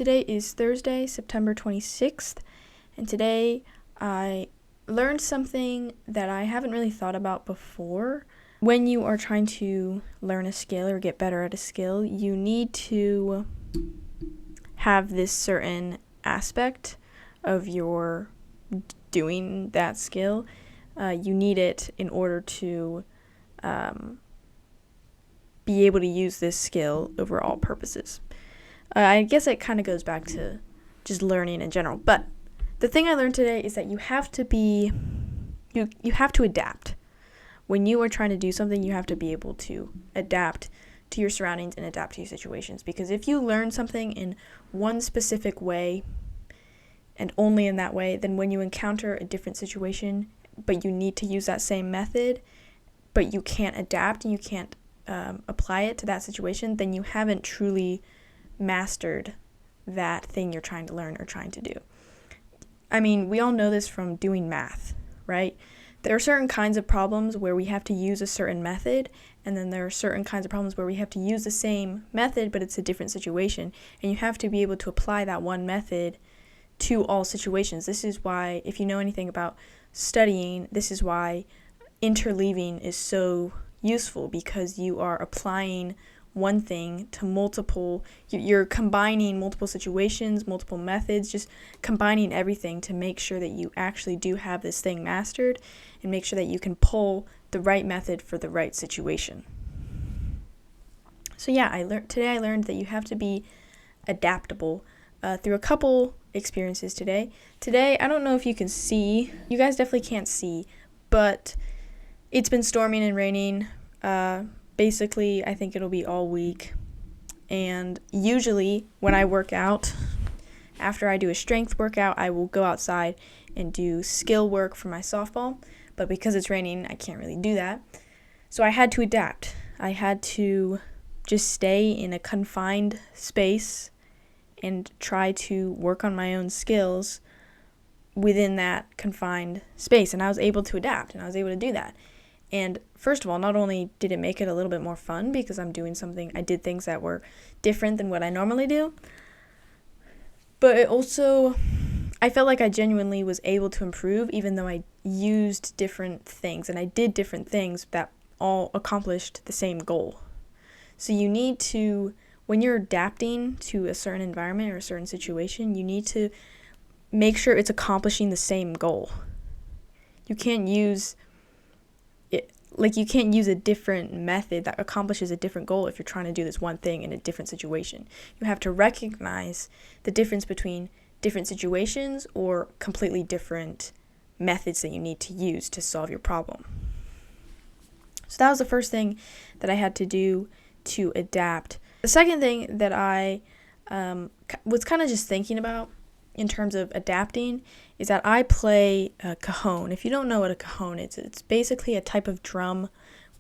Today is Thursday, September 26th, and today I learned something that I haven't really thought about before. When you are trying to learn a skill or get better at a skill, you need to have this certain aspect of your doing that skill. You need it in order to be able to use this skill over all purposes. I guess it kind of goes back to just learning in general. But the thing I learned today is that you have to adapt. When you are trying to do something, you have to be able to adapt to your surroundings and adapt to your situations. Because if you learn something in one specific way and only in that way, then when you encounter a different situation, but you need to use that same method, but you can't adapt and you can't apply it to that situation, then you haven't truly mastered that thing you're trying to learn or trying to do. I mean, we all know this from doing math, right? There are certain kinds of problems where we have to use a certain method, and then there are certain kinds of problems where we have to use the same method, but it's a different situation, and you have to be able to apply that one method to all situations. This is why, if you know anything about studying, this is why interleaving is so useful, because you are applying one thing to multiple, you're combining multiple situations, multiple methods, just combining everything to make sure that you actually do have this thing mastered and make sure that you can pull the right method for the right situation. So yeah, today I learned that you have to be adaptable through a couple experiences today. Today, I don't know if you can see, you guys definitely can't see, but it's been storming and raining. Basically, I think it'll be all week. And usually when I work out, after I do a strength workout, I will go outside and do skill work for my softball. But because it's raining, I can't really do that. So I had to adapt. I had to just stay in a confined space and try to work on my own skills within that confined space. And I was able to adapt, and I was able to do that. And first of all, not only did it make it a little bit more fun because I did things that were different than what I normally do, but it also, I felt like I genuinely was able to improve even though I used different things and I did different things that all accomplished the same goal. So you need to, when you're adapting to a certain environment or a certain situation, you need to make sure it's accomplishing the same goal. You can't use a different method that accomplishes a different goal if you're trying to do this one thing in a different situation. You have to recognize the difference between different situations or completely different methods that you need to use to solve your problem. So that was the first thing that I had to do to adapt. The second thing that I was kind of just thinking about in terms of adapting is that I play a cajon. If you don't know what a cajon is, it's basically a type of drum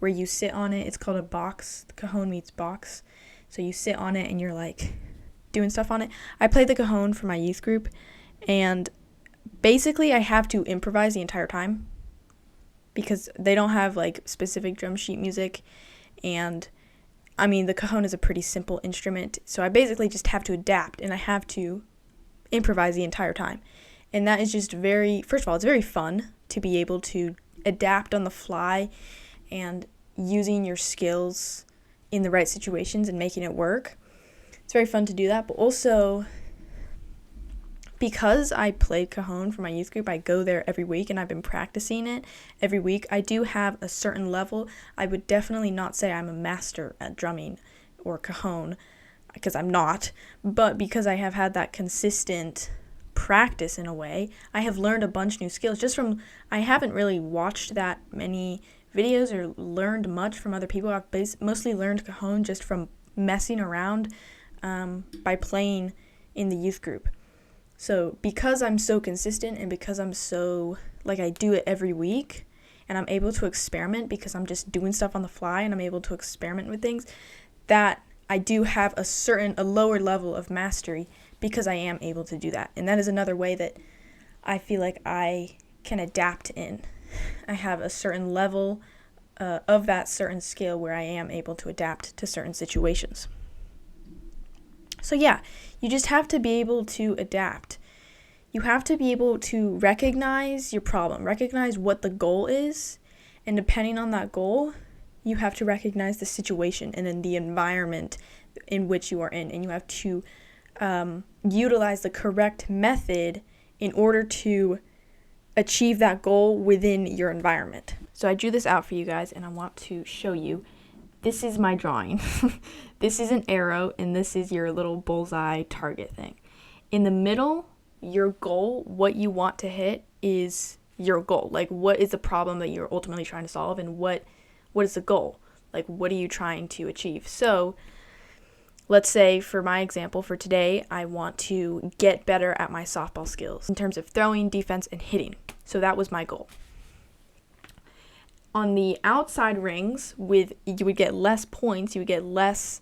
where you sit on it. It's called a box. The cajon means box. So you sit on it and you're like doing stuff on it. I played the cajon for my youth group, and basically I have to improvise the entire time because they don't have like specific drum sheet music, and I mean the cajon is a pretty simple instrument, so I basically just have to adapt and I have to improvise the entire time. And that is just first of all, it's very fun to be able to adapt on the fly and using your skills in the right situations and making it work. It's very fun to do that, but also because I played cajon for my youth group, I go there every week and I've been practicing it every week. I do have a certain level. I would definitely not say I'm a master at drumming or cajon, because I'm not, but because I have had that consistent practice in a way, I have learned a bunch new skills I haven't really watched that many videos or learned much from other people. I've mostly learned cajon just from messing around by playing in the youth group. So because I'm so consistent and because I'm so, I do it every week and I'm able to experiment because I'm just doing stuff on the fly and I'm able to experiment with things, that I do have a lower level of mastery because I am able to do that. And that is another way that I feel like I can adapt in. I have a certain level of that certain skill where I am able to adapt to certain situations. So yeah, you just have to be able to adapt. You have to be able to recognize your problem, recognize what the goal is, and depending on that goal, you have to recognize the situation and then the environment in which you are in, and you have to utilize the correct method in order to achieve that goal within your environment. So I drew this out for you guys, and I want to show you. This is my drawing. This is an arrow, and this is your little bullseye target thing. In the middle, your goal, what you want to hit, is your goal. Like, what is the problem that you're ultimately trying to solve, and what is the goal? Like, what are you trying to achieve? So let's say, for my example, for today, I want to get better at my softball skills in terms of throwing, defense, and hitting. So that was my goal. On the outside rings, you would get less points, you would get less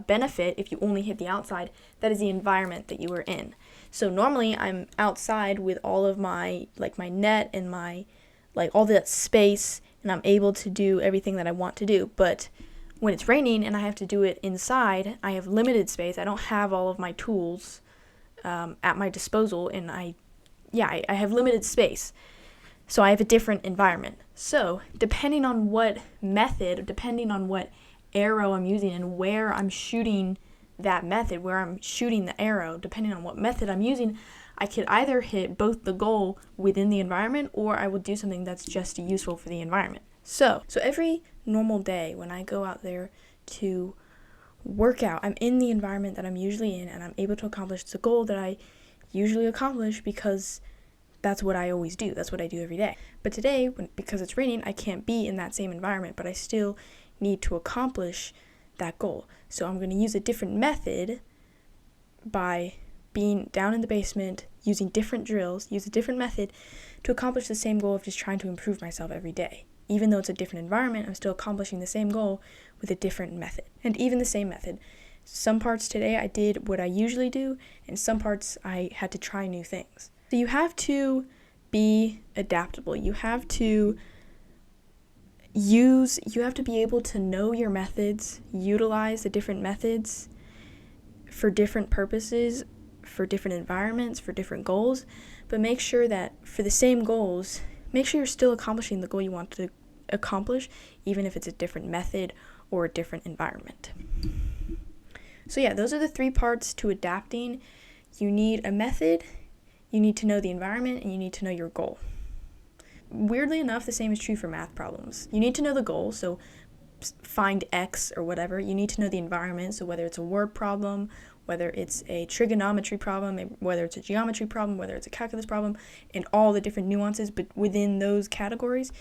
benefit if you only hit the outside. That is the environment that you were in. So normally I'm outside with all of my net and my all that space, and I'm able to do everything that I want to do. But when it's raining and I have to do it inside, I have limited space. I don't have all of my tools at my disposal, and I have limited space. So I have a different environment. So depending on what method, depending on what arrow I'm using and where I'm shooting that method, where I'm shooting the arrow, depending on what method I'm using, I could either hit both the goal within the environment, or I will do something that's just useful for the environment. So every normal day when I go out there to work out, I'm in the environment that I'm usually in, and I'm able to accomplish the goal that I usually accomplish because that's what I always do. That's what I do every day. But today, because it's raining, I can't be in that same environment, but I still need to accomplish that goal. So I'm going to use a different method by being down in the basement, using different drills, use a different method to accomplish the same goal of just trying to improve myself every day. Even though it's a different environment, I'm still accomplishing the same goal with a different method. And even the same method. Some parts today I did what I usually do, and some parts I had to try new things. So you have to be adaptable. You have to be able to know your methods, utilize the different methods for different purposes, for different environments, for different goals, but make sure that for the same goals, make sure you're still accomplishing the goal you want to accomplish, even if it's a different method or a different environment. So yeah, those are the 3 parts to adapting. You need a method, you need to know the environment, and you need to know your goal. Weirdly enough, the same is true for math problems. You need to know the goal, so find X or whatever. You need to know the environment, so whether it's a word problem, whether it's a trigonometry problem, whether it's a geometry problem, whether it's a calculus problem, and all the different nuances, but within those categories,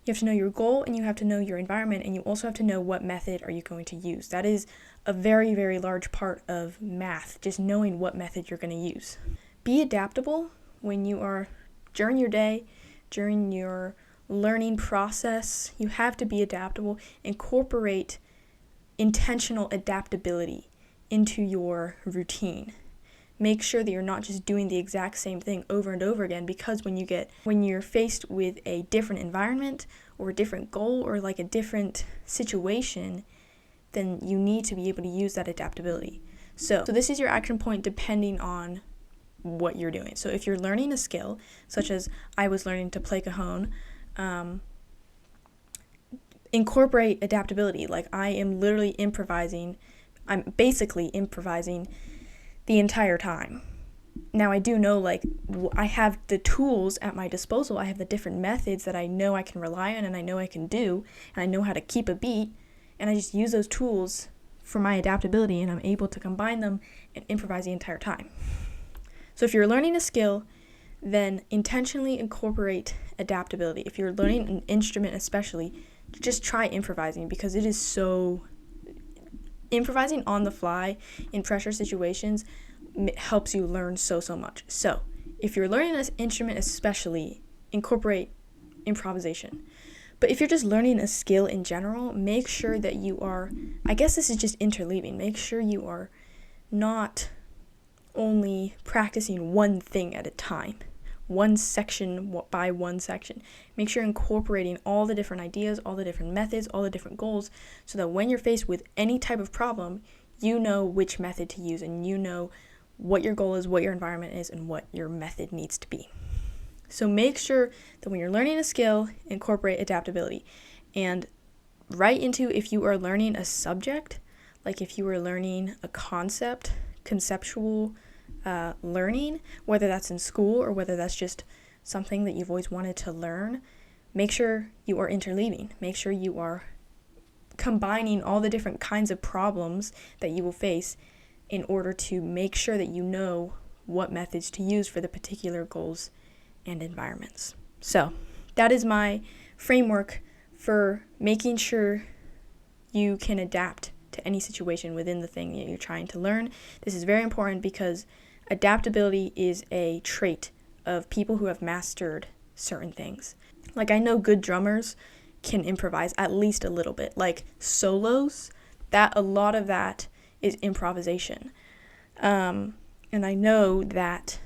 you have to know your goal, and you have to know your environment, and you also have to know what method are you going to use. That is a very, very large part of math, just knowing what method you're going to use. Be adaptable when you are, during your day, during your learning process. You have to be adaptable. Incorporate intentional adaptability into your routine. Make sure that you're not just doing the exact same thing over and over again, because when you're faced with a different environment or a different goal or a different situation, then you need to be able to use that adaptability. So this is your action point depending on what you're doing. So if you're learning a skill, such as I was learning to play cajon, incorporate adaptability. I am literally improvising. I'm basically improvising the entire time. Now I do know I have the tools at my disposal. I have the different methods that I know I can rely on and I know I can do, and I know how to keep a beat, and I just use those tools for my adaptability, and I'm able to combine them and improvise the entire time. So if you're learning a skill, then intentionally incorporate adaptability. If you're learning an instrument especially, just try improvising, because it is so... Improvising on the fly in pressure situations helps you learn so much. So if you're learning an instrument especially, incorporate improvisation. But if you're just learning a skill in general, make sure that you are... I guess this is just interleaving. Make sure you are not only practicing one thing at a time, one section by one section. Make sure you're incorporating all the different ideas, all the different methods, all the different goals, so that when you're faced with any type of problem, you know which method to use, and you know what your goal is, what your environment is, and what your method needs to be. So make sure that when you're learning a skill, incorporate adaptability. And right into, if you are learning a subject, like if you are learning a concept, conceptual learning, whether that's in school or whether that's just something that you've always wanted to learn, make sure you are interleaving. Make sure you are combining all the different kinds of problems that you will face in order to make sure that you know what methods to use for the particular goals and environments. So that is my framework for making sure you can adapt to any situation within the thing that you're trying to learn. This is very important because adaptability is a trait of people who have mastered certain things. Like, I know good drummers can improvise at least a little bit. Like solos, that a lot of that is improvisation. And I know that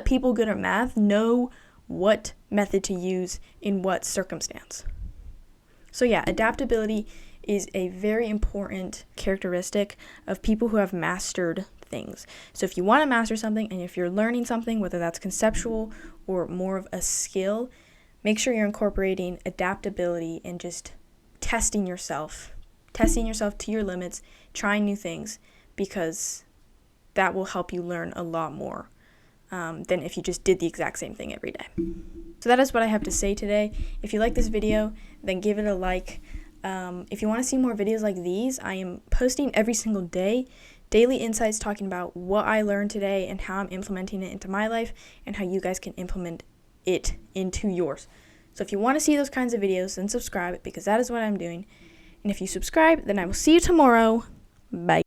people good at math know what method to use in what circumstance. So yeah, adaptability is a very important characteristic of people who have mastered things. So if you want to master something, and if you're learning something, whether that's conceptual or more of a skill, make sure you're incorporating adaptability and just testing yourself to your limits, trying new things, because that will help you learn a lot more than if you just did the exact same thing every day. So that is what I have to say today. If you like this video, then give it a like. If you want to see more videos like these, I am posting every single day, daily insights talking about what I learned today and how I'm implementing it into my life and how you guys can implement it into yours. So if you want to see those kinds of videos, then subscribe, because that is what I'm doing. And if you subscribe, then I will see you tomorrow. Bye.